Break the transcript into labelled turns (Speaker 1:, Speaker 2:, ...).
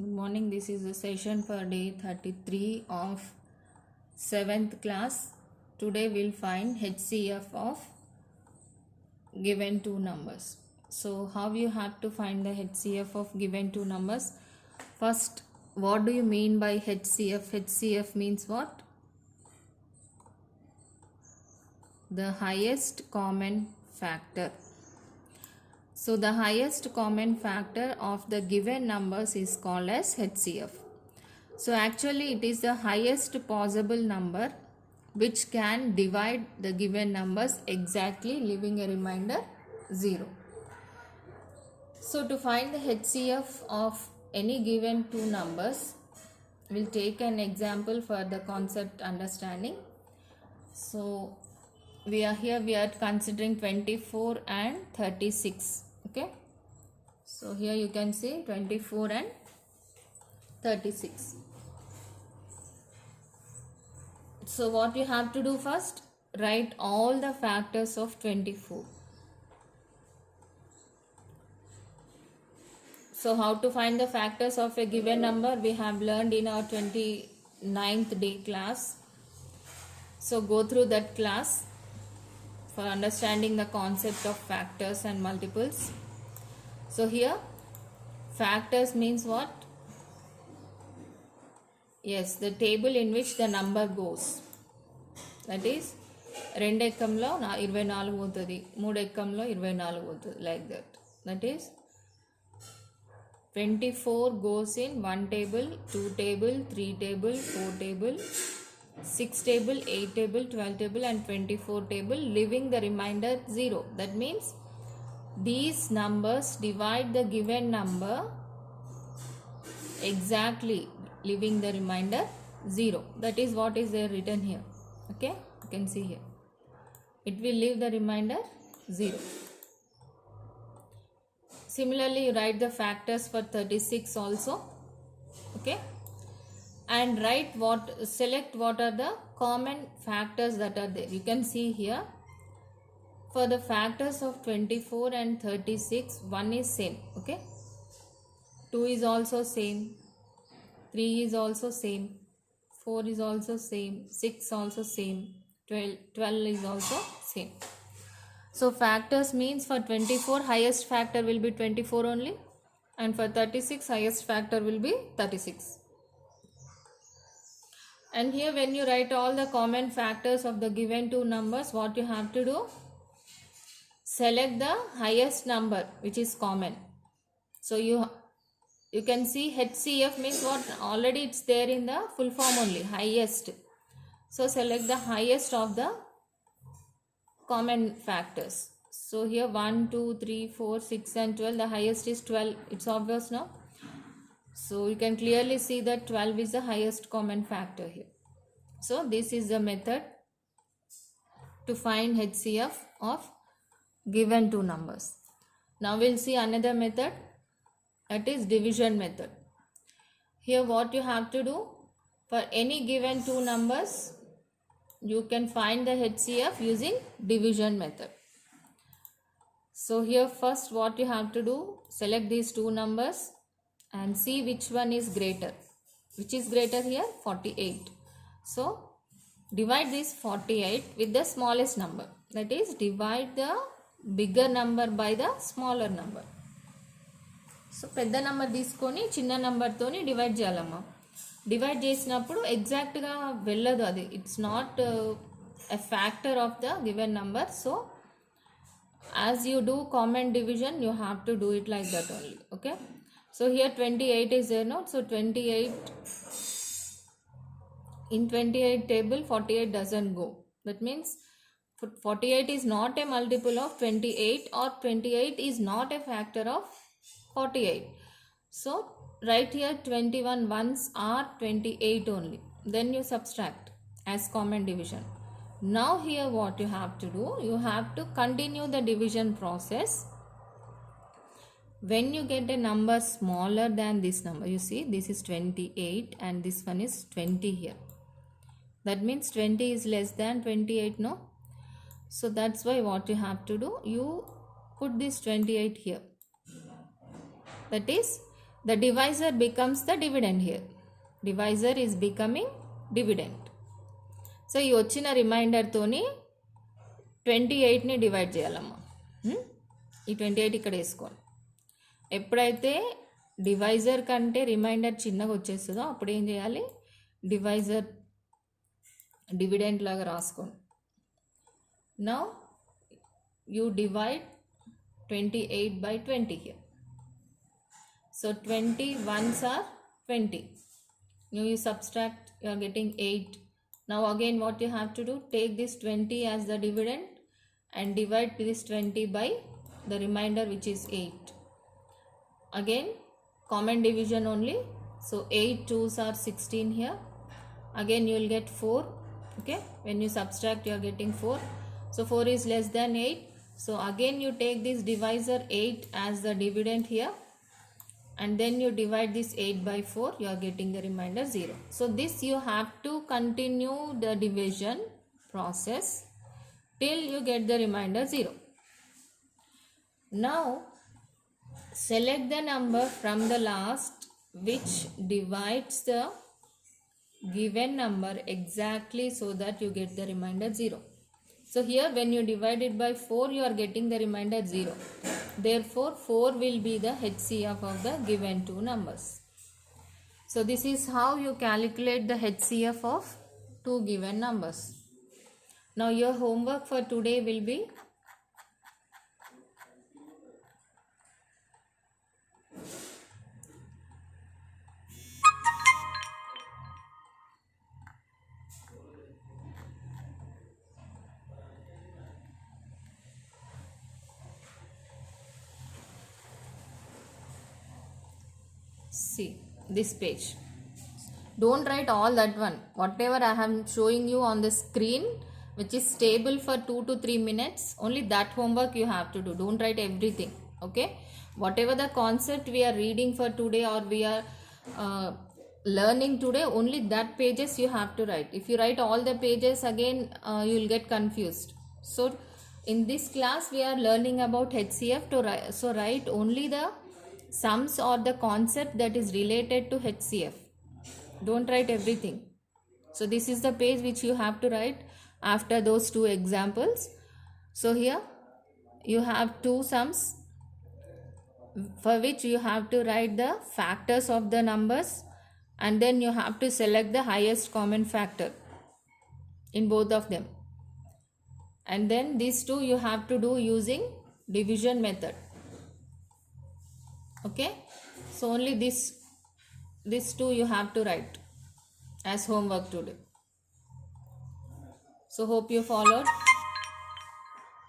Speaker 1: Good morning. This is the session for day 33 of 7th class. Today we'll find HCF of given two numbers. So how you have to find the HCF of given two numbers? First, what do you mean by HCF? HCF means what? The highest common factor. So the highest common factor of the given numbers is called as HCF. So actually it is the highest possible number which can divide the given numbers exactly, leaving a remainder 0. So to find the HCF of any given two numbers, we'll take an example for the concept understanding. So we are considering 24 and 36. Okay, so here you can see 24 and 36. So what you have to do first, write all the factors of 24. So how to find the factors of a given number we have learned in our 29th day class. So go through that class for understanding the concept of factors and multiples. So here factors means what? Yes, the table in which the number goes. That is, రెండు ఎక్కంలో 24 పోతుంది, మూడు ఎక్కంలో 24 పోతుంది, like that. That is 24 goes in 1 table, 2 table, 3 table, 4 table, 6 table, 8 table, 12 table and 24 table, leaving the remainder 0. That means these numbers divide the given number exactly, leaving the remainder 0. That is what is there written here. Okay, you can see here. It will leave the remainder 0. Similarly, you write the factors for 36 also. Okay, and select what are the common factors that are there. You can see here for the factors of 24 and 36, one is same. Okay, 2 is also same, 3 is also same, 4 is also same, 6 also same, 12 is also same. So factors means for 24 highest factor will be 24 only, and for 36 highest factor will be 36. And here when you write all the common factors of the given two numbers, what you have to do? Select the highest number which is common. So you can see HCF means what? Already it's there in the full form only, highest. So select the highest of the common factors. So here 1, 2, 3, 4, 6 and 12, the highest is 12. It's obvious now. So you can clearly see that 12 is the highest common factor here. So this is the method to find HCF of given two numbers. Now we'll see another method, that is division method. Here what you have to do, for any given two numbers you can find the HCF using division method. So here first what you have to do, select these two numbers and see which one is greater. Which is greater here? 48. So divide this 48 with the smallest number. That is, divide the bigger number by the smaller number. So పెద్ద number తీసుకొని చిన్న నెంబర్తోని divide చేయాలమ్మా. Divide చేసినప్పుడు ఎగ్జాక్ట్గా వెళ్ళదు అది. It's not a factor of the given number. So as you do common division you have to do it like that only. Okay, so here 28 is there now. So 28, in 28 table 48 doesn't go. That means 48 is not a multiple of 28, or 28 is not a factor of 48. So write here 21 ones are 28 only. Then you subtract as common division. Now here what you have to do, you have to continue the division process. When you get a number smaller than this number, you see this is 28 and this one is 20 here. That means 20 is less than 28, no? So that's why what you have to do, you put this 28 here. That is, the divisor becomes the dividend here. Divisor is becoming dividend. So ఈ వచ్చిన రిమైండర్తోని 28ని divide చేయాలమ్మా. ఈ 28 ఇక్కడ వేసుకోండి. ఎప్పుడైతే divisor కంటే reminder చిన్నగా వచ్చేస్తుందో అప్పుడు ఏం చేయాలి, డివైజర్ డివిడెంట్ లాగా రాసుకోండి. Now you divide 28 by 20 here. So 20 ones are 20. Now you subtract, you are getting 8. Now again what you have to do, take this 20 as the dividend and divide this 20 by the remainder which is 8. Again common division only. So 8 2s are 16 here. Again you will get 4. Okay, when you subtract you are getting 4. So 4 is less than 8. So again you take this divisor 8 as the dividend here and then you divide this 8 by 4, you are getting the remainder 0. So this you have to continue the division process till you get the remainder 0. Now select the number from the last which divides the given number exactly so that you get the remainder 0. So here when you divide it by 4, you are getting the remainder 0. Therefore 4 will be the HCF of the given two numbers. So this is how you calculate the HCF of two given numbers. Now your homework for today will be see this page. Don't write all that one. Whatever I am showing you on the screen which is stable for 2 to 3 minutes, only that homework you have to do. Don't write everything. Okay, whatever the concept we are reading for today or we are learning today, only that pages you have to write. If you write all the pages again you will get confused. So in this class we are learning about HCF to write. So write only the sums or the concept that is related to HCF. Don't write everything. So this is the page which you have to write after those two examples. So here you have two sums for which you have to write the factors of the numbers and then you have to select the highest common factor in both of them. And then these two you have to do using division method. Okay, so only this two you have to write as homework today. So hope you followed.